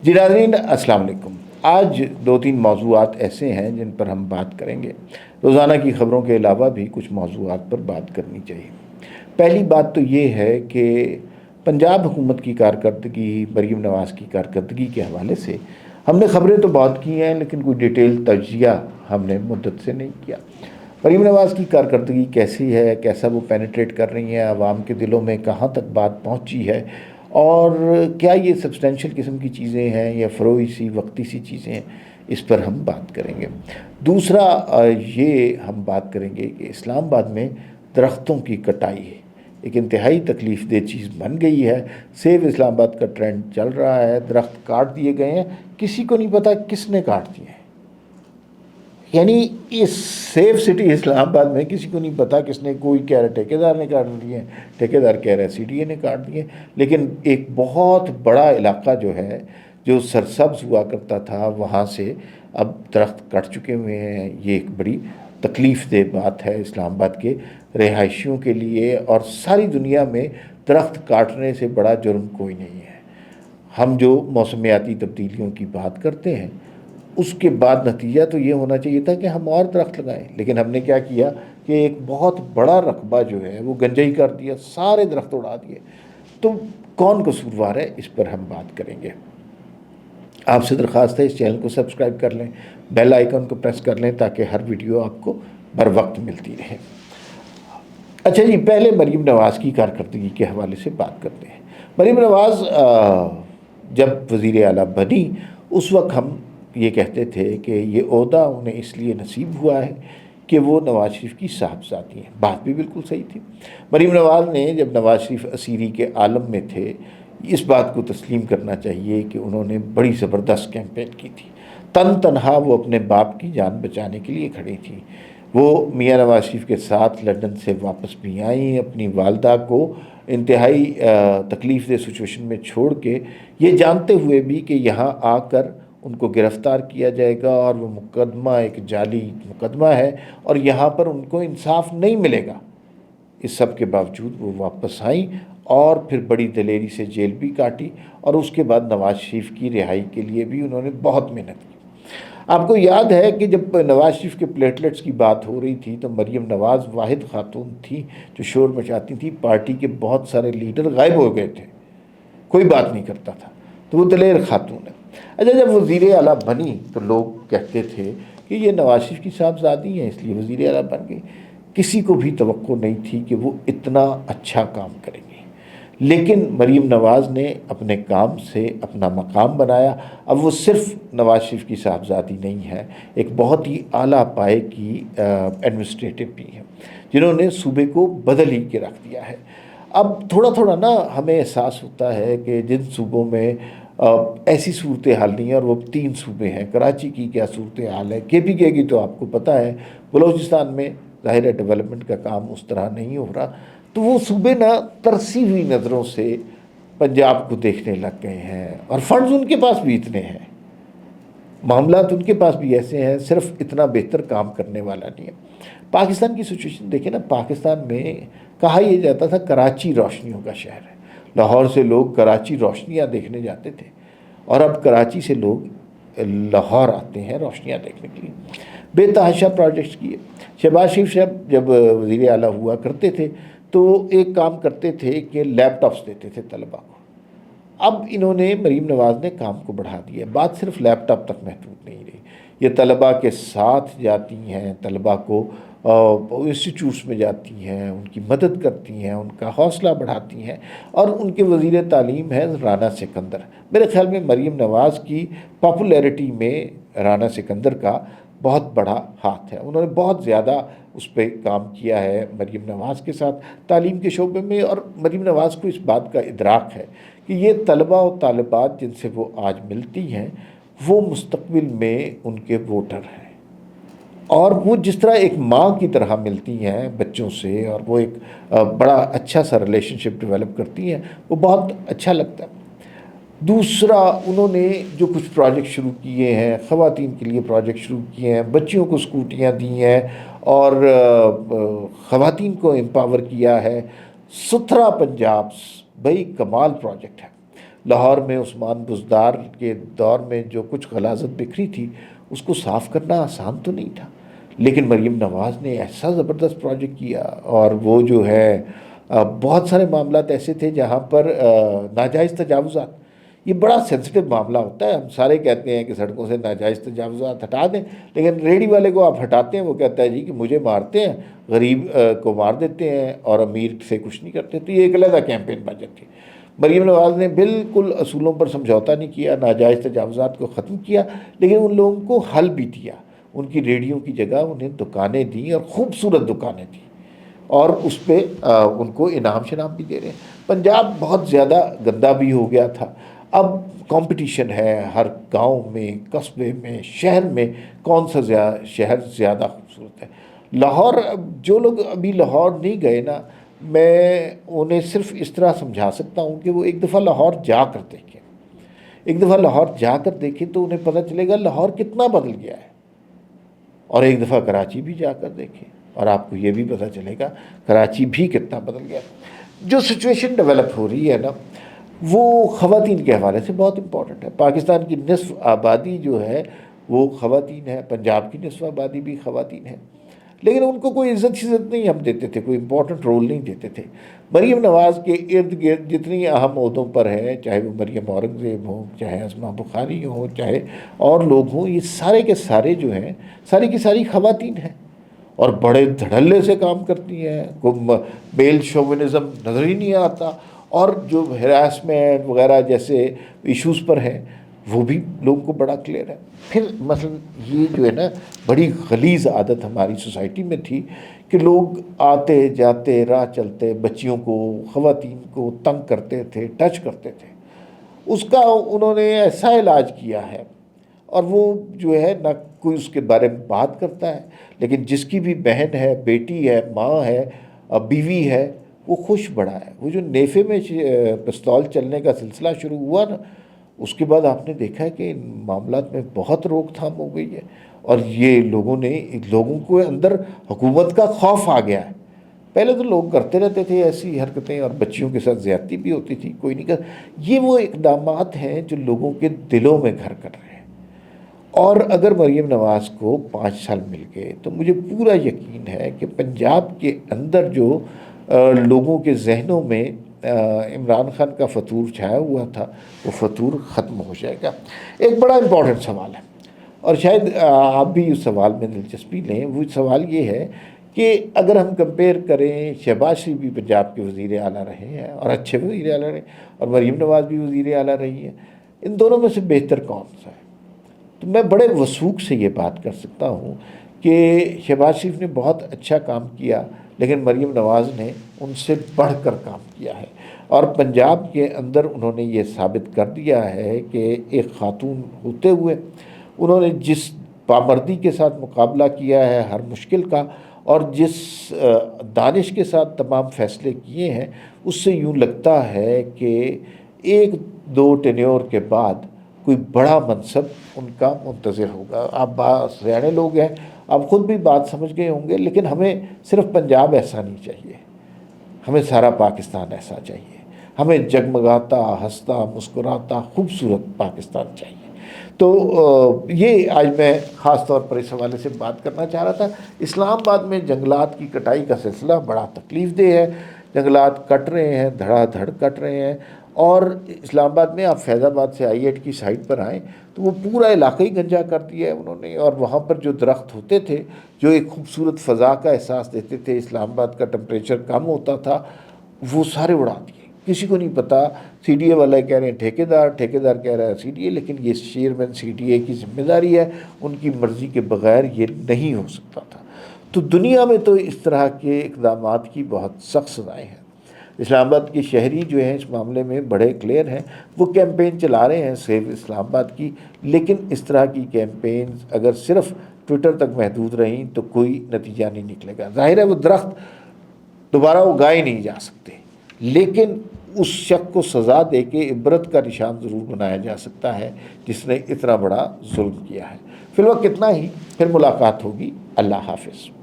جی ناظرین السلام علیکم۔ آج دو تین موضوعات ایسے ہیں جن پر ہم بات کریں گے۔ روزانہ کی خبروں کے علاوہ بھی کچھ موضوعات پر بات کرنی چاہیے۔ پہلی بات تو یہ ہے کہ پنجاب حکومت کی کارکردگی، مریم نواز کی کارکردگی کے حوالے سے ہم نے خبریں تو بہت کی ہیں، لیکن کوئی ڈیٹیل تجزیہ ہم نے مدت سے نہیں کیا۔ مریم نواز کی کارکردگی کیسی ہے، کیسا وہ پینیٹریٹ کر رہی ہیں، عوام کے دلوں میں کہاں تک بات پہنچی ہے، اور کیا یہ سبسٹینشیل قسم کی چیزیں ہیں یا فروئی سی وقتی سی چیزیں ہیں، اس پر ہم بات کریں گے۔ دوسرا یہ ہم بات کریں گے کہ اسلام آباد میں درختوں کی کٹائی ہے، ایک انتہائی تکلیف دہ چیز بن گئی ہے۔ سیو اسلام آباد کا ٹرینڈ چل رہا ہے، درخت کاٹ دیے گئے ہیں، کسی کو نہیں پتا کس نے کاٹ دیے ہیں۔ یعنی اس سیف سٹی اسلام آباد میں کسی کو نہیں پتا کس نے، کوئی کہہ رہا ہے ٹھیکیدار نے کاٹ دیے ہیں، ٹھیکیدار کہہ رہا ہے سی ڈی اے نے کاٹ دیے ہیں، لیکن ایک بہت بڑا علاقہ جو ہے، جو سرسبز ہوا کرتا تھا، وہاں سے اب درخت کٹ چکے ہوئے ہیں۔ یہ ایک بڑی تکلیف دہ بات ہے اسلام آباد کے رہائشیوں کے لیے، اور ساری دنیا میں درخت کاٹنے سے بڑا جرم کوئی نہیں ہے۔ ہم جو موسمیاتی تبدیلیوں کی بات کرتے ہیں، اس کے بعد نتیجہ تو یہ ہونا چاہیے تھا کہ ہم اور درخت لگائیں، لیکن ہم نے کیا کیا کہ ایک بہت بڑا رقبہ جو ہے وہ گنجائی کر دیا، سارے درخت اڑا دیے۔ تو کون قصوروار ہے، اس پر ہم بات کریں گے۔ آپ سے درخواست ہے اس چینل کو سبسکرائب کر لیں، بیل آئیکن کو پریس کر لیں تاکہ ہر ویڈیو آپ کو بر وقت ملتی رہے۔ اچھا جی، پہلے مریم نواز کی کارکردگی کے حوالے سے بات کرتے ہیں۔ مریم نواز جب وزیر اعلیٰ بنی، اس وقت ہم یہ کہتے تھے کہ یہ عہدہ انہیں اس لیے نصیب ہوا ہے کہ وہ نواز شریف کی صاحبزادی ہیں۔ بات بھی بالکل صحیح تھی۔ مریم نواز نے جب نواز شریف اسیری کے عالم میں تھے، اس بات کو تسلیم کرنا چاہیے کہ انہوں نے بڑی زبردست کیمپین کی تھی۔ تنہا وہ اپنے باپ کی جان بچانے کے لیے کھڑی تھی۔ وہ میاں نواز شریف کے ساتھ لندن سے واپس بھی آئیں، اپنی والدہ کو انتہائی تکلیف دہ سچویشن میں چھوڑ کے، یہ جانتے ہوئے بھی کہ یہاں آ کر ان کو گرفتار کیا جائے گا اور وہ مقدمہ ایک جعلی مقدمہ ہے اور یہاں پر ان کو انصاف نہیں ملے گا۔ اس سب کے باوجود وہ واپس آئیں اور پھر بڑی دلیری سے جیل بھی کاٹی، اور اس کے بعد نواز شریف کی رہائی کے لیے بھی انہوں نے بہت محنت کی۔ آپ کو یاد ہے کہ جب نواز شریف کے پلیٹلیٹس کی بات ہو رہی تھی تو مریم نواز واحد خاتون تھی جو شور مچاتی تھی۔ پارٹی کے بہت سارے لیڈر غائب ہو گئے تھے، کوئی بات نہیں کرتا تھا، تو وہ دلیر خاتون ہے۔ اچھا، جب وزیر اعلیٰ بنی تو لوگ کہتے تھے کہ یہ نواز شریف کی صاحبزادی ہیں اس لیے وزیر اعلیٰ بن گئی۔ کسی کو بھی توقع نہیں تھی کہ وہ اتنا اچھا کام کریں گے، لیکن مریم نواز نے اپنے کام سے اپنا مقام بنایا۔ اب وہ صرف نواز شریف کی صاحبزادی نہیں ہے، ایک بہت ہی اعلیٰ پائے کی ایڈمنسٹریٹو بھی ہے، جنہوں نے صوبے کو بدل ہی کے رکھ دیا ہے۔ اب تھوڑا تھوڑا نا ہمیں احساس ہوتا ہے کہ جن صوبوں میں ایسی صورتحال نہیں ہے، اور وہ 3 صوبے ہیں، کراچی کی کیا صورتحال ہے، کے پی کے کی تو آپ کو پتہ ہے، بلوچستان میں ظاہر ہے ڈیولپمنٹ کا کام اس طرح نہیں ہو رہا، تو وہ صوبے نا ترسی ہوئی نظروں سے پنجاب کو دیکھنے لگ گئے ہیں، اور فنڈز ان کے پاس بھی اتنے ہیں، معاملات ان کے پاس بھی ایسے ہیں، صرف اتنا بہتر کام کرنے والا نہیں ہے۔ پاکستان کی سچویشن دیکھیں نا، پاکستان میں کہا یہ جاتا تھا کراچی روشنیوں کا شہر ہے، لاہور سے لوگ کراچی روشنیاں دیکھنے جاتے تھے، اور اب کراچی سے لوگ لاہور آتے ہیں روشنیاں دیکھنے کے لیے۔ بے تحاشا پروجیکٹس کیے۔ شہباز شریف صاحب جب وزیر اعلیٰ ہوا کرتے تھے تو ایک کام کرتے تھے کہ لیپ ٹاپس دیتے تھے طلباء کو۔ اب انہوں نے، مریم نواز نے کام کو بڑھا دیا، بات صرف لیپ ٹاپ تک محدود نہیں رہی، یہ طلباء کے ساتھ جاتی ہیں، طلباء کو انسٹیٹیوٹس میں جاتی ہیں، ان کی مدد کرتی ہیں، ان کا حوصلہ بڑھاتی ہیں، اور ان کے وزیر تعلیم ہیں رانا سکندر۔ میرے خیال میں مریم نواز کی پاپولیرٹی میں رانا سکندر کا بہت بڑا ہاتھ ہے، انہوں نے بہت زیادہ اس پہ کام کیا ہے مریم نواز کے ساتھ تعلیم کے شعبے میں، اور مریم نواز کو اس بات کا ادراک ہے کہ یہ طلباء و طالبات جن سے وہ آج ملتی ہیں وہ مستقبل میں ان کے ووٹر ہیں، اور وہ جس طرح ایک ماں کی طرح ملتی ہیں بچوں سے، اور وہ ایک بڑا اچھا سا ریلیشن شپ ڈیولپ کرتی ہیں، وہ بہت اچھا لگتا ہے۔ دوسرا، انہوں نے جو کچھ پروجیکٹ شروع کیے ہیں، خواتین کے لیے پروجیکٹ شروع کیے ہیں، بچیوں کو اسکوٹیاں دی ہیں، اور خواتین کو امپاور کیا ہے۔ 17 پنجاب بھائی کمال پروجیکٹ ہے۔ لاہور میں عثمان بزدار کے دور میں جو کچھ غلاظت بکھری تھی اس کو صاف کرنا آسان تو نہیں تھا، لیکن مریم نواز نے ایسا زبردست پروجیکٹ کیا، اور وہ جو ہے بہت سارے معاملات ایسے تھے جہاں پر ناجائز تجاوزات، یہ بڑا سینسٹیو معاملہ ہوتا ہے، ہم سارے کہتے ہیں کہ سڑکوں سے ناجائز تجاوزات ہٹا دیں، لیکن ریڈی والے کو آپ ہٹاتے ہیں وہ کہتا ہے جی کہ مجھے مارتے ہیں، غریب کو مار دیتے ہیں اور امیر سے کچھ نہیں کرتے، تو یہ ایک علیحدہ کیمپین بن جاتی ہے۔ مریم نواز نے بالکل اصولوں پر سمجھوتا نہیں کیا، ناجائز تجاوزات کو ختم کیا، لیکن ان لوگوں کو حل بھی دیا، ان کی ریڈیو کی جگہ انہیں دکانیں دیں اور خوبصورت دکانیں دیں، اور اس پہ ان کو انعام شنام بھی دے رہے ہیں۔ پنجاب بہت زیادہ گندا بھی ہو گیا تھا، اب کمپٹیشن ہے ہر گاؤں میں، قصبے میں، شہر میں، کون سا شہر زیادہ خوبصورت ہے۔ لاہور، جو لوگ ابھی لاہور نہیں گئے نا، میں انہیں صرف اس طرح سمجھا سکتا ہوں کہ وہ ایک دفعہ لاہور جا کر دیکھیں، ایک دفعہ لاہور جا کر دیکھیں تو انہیں پتہ چلے گا لاہور کتنا بدل گیا ہے، اور ایک دفعہ کراچی بھی جا کر دیکھیں اور آپ کو یہ بھی پتہ چلے گا کراچی بھی کتنا بدل گیا۔ جو سچویشن ڈیولپ ہو رہی ہے نا، وہ خواتین کے حوالے سے بہت امپورٹنٹ ہے۔ پاکستان کی نصف آبادی جو ہے وہ خواتین ہے، پنجاب کی نصف آبادی بھی خواتین ہے، لیکن ان کو کوئی عزت نہیں ہم دیتے تھے، کوئی امپورٹنٹ رول نہیں دیتے تھے۔ مریم نواز کے ارد گرد جتنی اہم عہدوں پر ہے، چاہے وہ مریم اورنگزیب ہوں، چاہے اسما بخاری ہوں، چاہے اور لوگ ہوں، یہ سارے کے سارے جو ہیں، ساری کی ساری خواتین ہیں اور بڑے دھڑلے سے کام کرتی ہیں، کوئی میل شوونزم نظر ہی نہیں آتا، اور جو ہراسمنٹ وغیرہ جیسے ایشوز پر ہیں وہ بھی لوگوں کو بڑا کلیئر ہے۔ پھر مثلا یہ جو ہے نا بڑی غلیظ عادت ہماری سوسائٹی میں تھی کہ لوگ آتے جاتے راہ چلتے بچیوں کو، خواتین کو تنگ کرتے تھے، ٹچ کرتے تھے، اس کا انہوں نے ایسا علاج کیا ہے، اور وہ جو ہے نہ کوئی اس کے بارے میں بات کرتا ہے، لیکن جس کی بھی بہن ہے، بیٹی ہے، ماں ہے، بیوی ہے، وہ خوش بڑا ہے۔ وہ جو نیفے میں پستول چلنے کا سلسلہ شروع ہوا نا، اس کے بعد آپ نے دیکھا ہے کہ ان معاملات میں بہت روک تھام ہو گئی ہے، اور یہ لوگوں کو اندر حکومت کا خوف آ گیا ہے۔ پہلے تو لوگ کرتے رہتے تھے ایسی حرکتیں، اور بچیوں کے ساتھ زیادتی بھی ہوتی تھی، کوئی نہیں کر۔ یہ وہ اقدامات ہیں جو لوگوں کے دلوں میں گھر کر رہے ہیں، اور اگر مریم نواز کو 5 سال مل گئے تو مجھے پورا یقین ہے کہ پنجاب کے اندر جو لوگوں کے ذہنوں میں عمران خان کا فطور چھایا ہوا تھا، وہ فطور ختم ہو جائے گا۔ ایک بڑا امپورٹنٹ سوال ہے، اور شاید آپ بھی اس سوال میں دلچسپی لیں۔ وہ سوال یہ ہے کہ اگر ہم کمپیئر کریں، شہباز شریف بھی پنجاب کے وزیر اعلیٰ رہے ہیں اور اچھے وزیر اعلیٰ رہے، اور مریم نواز بھی وزیر اعلیٰ رہی ہے، ان دونوں میں سے بہتر کون سا ہے؟ تو میں بڑے وثوق سے یہ بات کر سکتا ہوں کہ شہباز شریف نے بہت اچھا کام کیا، لیکن مریم نواز نے ان سے بڑھ کر کام کیا ہے، اور پنجاب کے اندر انہوں نے یہ ثابت کر دیا ہے کہ ایک خاتون ہوتے ہوئے انہوں نے جس پامردی کے ساتھ مقابلہ کیا ہے ہر مشکل کا، اور جس دانش کے ساتھ تمام فیصلے کیے ہیں، اس سے یوں لگتا ہے کہ ایک دو ٹینیور کے بعد کوئی بڑا منصب ان کا منتظر ہوگا۔ آپ سیانے لوگ ہیں، آپ خود بھی بات سمجھ گئے ہوں گے، لیکن ہمیں صرف پنجاب ایسا نہیں چاہیے، ہمیں سارا پاکستان ایسا چاہیے، ہمیں جگمگاتا، ہنستا، مسکراتا، خوبصورت پاکستان چاہیے۔ تو یہ آج میں خاص طور پر اس حوالے سے بات کرنا چاہ رہا تھا۔ اسلام آباد میں جنگلات کی کٹائی کا سلسلہ بڑا تکلیف دہ ہے، جنگلات کٹ رہے ہیں، دھڑا دھڑ کٹ رہے ہیں، اور اسلام آباد میں آپ فیض آباد سے I-8 کی سائٹ پر آئیں تو وہ پورا علاقہ ہی گنجا کر دیا ہے انہوں نے، اور وہاں پر جو درخت ہوتے تھے جو ایک خوبصورت فضا کا احساس دیتے تھے، اسلام آباد کا ٹمپریچر کم ہوتا تھا، وہ سارے اڑا دیے۔ کسی کو نہیں پتا، CDA والے کہہ رہے ہیں ٹھیکیدار کہہ رہا ہے CDA، لیکن یہ چیئرمین CDA کی ذمہ داری ہے، ان کی مرضی کے بغیر یہ نہیں ہو سکتا تھا۔ تو دنیا میں تو اس طرح کے اقدامات کی بہت سخت سزائیں ہیں۔ اسلام آباد کے شہری جو ہیں اس معاملے میں بڑے کلیئر ہیں، وہ کیمپین چلا رہے ہیں سیو اسلام آباد کی، لیکن اس طرح کی کیمپینز اگر صرف ٹویٹر تک محدود رہیں تو کوئی نتیجہ نہیں نکلے گا۔ ظاہر ہے وہ درخت دوبارہ اگائے نہیں جا سکتے، لیکن اس شخص کو سزا دے کے عبرت کا نشان ضرور بنایا جا سکتا ہے جس نے اتنا بڑا ظلم کیا ہے۔ فی الوقت اتنا ہی، پھر ملاقات ہوگی۔ اللہ حافظ۔